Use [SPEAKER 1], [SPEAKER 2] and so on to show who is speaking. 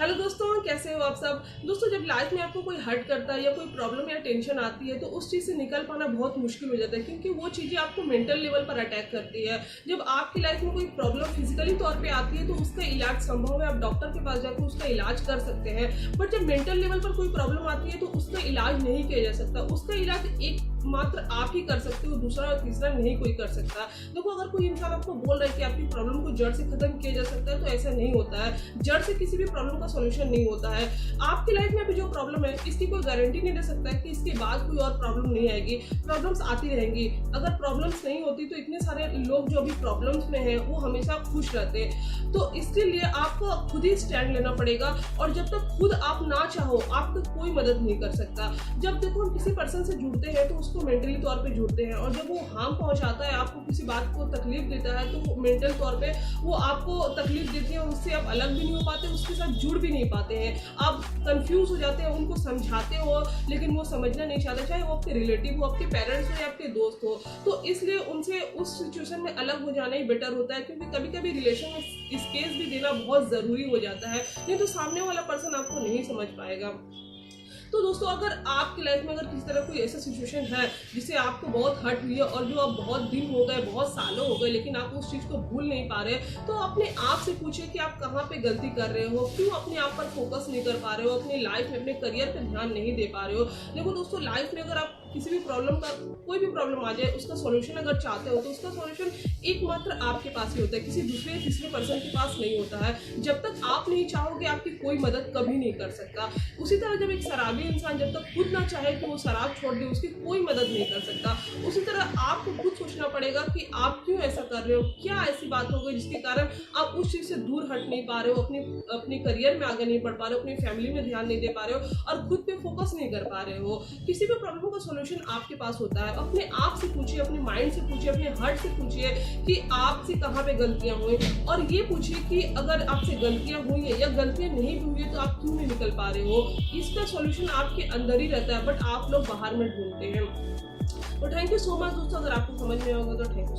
[SPEAKER 1] Hello दोस्तों, कैसे हो आप सब। दोस्तों, जब लाइफ में आपको कोई हर्ट करता है या कोई प्रॉब्लम या टेंशन आती है तो उस चीज़ से निकल पाना बहुत मुश्किल हो जाता है, क्योंकि वो चीज़ें आपको मेंटल लेवल पर अटैक करती है। जब आपकी लाइफ में कोई प्रॉब्लम फिजिकली तौर पे आती है तो उसका इलाज संभव है, आप डॉक्टर के पास जाकर उसका इलाज कर सकते हैं। बट जब मेंटल लेवल पर कोई प्रॉब्लम आती है तो उसका इलाज नहीं किया जा सकता। उसका इलाज एक मात्र आप ही कर सकते हो, दूसरा और तीसरा नहीं कोई कर सकता। देखो, अगर कोई इंसान आपको बोल रहा है कि आपकी प्रॉब्लम को जड़ से खत्म किया जा सकता है तो ऐसा नहीं होता है। जड़ से किसी भी प्रॉब्लम का सॉल्यूशन नहीं होता है। आपकी लाइफ में अभी जो प्रॉब्लम है इसकी कोई गारंटी नहीं दे सकता है कि इसके बाद कोई और प्रॉब्लम नहीं आएगी। प्रॉब्लम्स आती रहेंगी। अगर प्रॉब्लम्स नहीं होती तो इतने सारे लोग जो अभी प्रॉब्लम्स में हैं वो हमेशा खुश रहते। तो इसके लिए आपको खुद ही स्टैंड लेना पड़ेगा, और जब तक खुद आप ना चाहो आपको कोई मदद नहीं कर सकता। जब देखो हम किसी पर्सन से जुड़ते हैं तो उसको मेंटली तौर पे जुड़ते हैं, और जब वो हार्म पहुंचाता है, आपको किसी बात को तकलीफ देता है तो मेंटल तौर पे वो आपको तकलीफ देती है, उससे आप अलग भी नहीं हो पाते, उसके साथ जुड़ भी नहीं पाते हैं। आप कंफ्यूज हो जाते हैं, उनको समझाते हो लेकिन वो समझना नहीं चाहते, चाहे वो आपके रिलेटिव हो, आपके पेरेंट्स हो या आपके दोस्त हो। तो इसलिए उनसे उस सिचुएशन में अलग हो जाना ही बेटर होता है, क्योंकि कभी कभी रिलेशन में स्पेस भी देना बहुत ज़रूरी हो जाता है, नहीं तो सामने वाला पर्सन आपको नहीं समझ पाएगा। तो दोस्तों, अगर आपकी लाइफ में अगर किसी तरह कोई ऐसा सिचुएशन है जिससे आपको बहुत हर्ट हुई है और जो आप बहुत दिन हो गए, बहुत सालों हो गए, लेकिन आप उस चीज़ को भूल नहीं पा रहे, तो अपने आप से पूछिए कि आप कहाँ पे गलती कर रहे हो, क्यों अपने आप पर फोकस नहीं कर पा रहे हो, अपनी लाइफ में अपने करियर पे ध्यान नहीं दे पा रहे हो। देखो दोस्तों, लाइफ में अगर आप किसी भी प्रॉब्लम का कोई भी प्रॉब्लम आ जाए, उसका सॉल्यूशन अगर चाहते हो तो उसका सॉल्यूशन एकमात्र आपके पास ही होता है, किसी दूसरे तीसरे पर्सन के पास नहीं होता है। जब तक आप नहीं चाहोगे आपकी कोई मदद कभी नहीं कर सकता। उसी तरह जब एक शराबी इंसान जब तक खुद ना चाहे कि वो शराब छोड़ दे, उसकी कोई मदद नहीं कर सकता। उसी तरह आपको खुद सोचना पड़ेगा कि आप क्यों ऐसा कर रहे हो, क्या ऐसी बात हो गई जिसके कारण आप उस चीज़ से दूर हट नहीं पा रहे हो, अपने करियर में आगे नहीं बढ़ पा रहे हो, अपनी फैमिली में ध्यान नहीं दे पा रहे हो और खुद पे फोकस नहीं कर पा रहे हो। किसी भी प्रॉब्लम का सॉल्यूशन आपके पास होता है। अपने आप से पूछिए, अपने माइंड से पूछिए, अपने हार्ट से पूछिए कि आपसे कहाँ पे गलतियां हुई, और ये पूछिए कि अगर आपसे गलतियां हुई है या गलतियां नहीं भी हुई है तो आप क्यों नहीं निकल पा रहे हो। इसका सॉल्यूशन आपके अंदर ही रहता है, बट आप लोग बाहर में ढूंढते हैं। तो थैंक यू सो मच दोस्तों, अगर आपको समझ में होगा तो थैंक यू।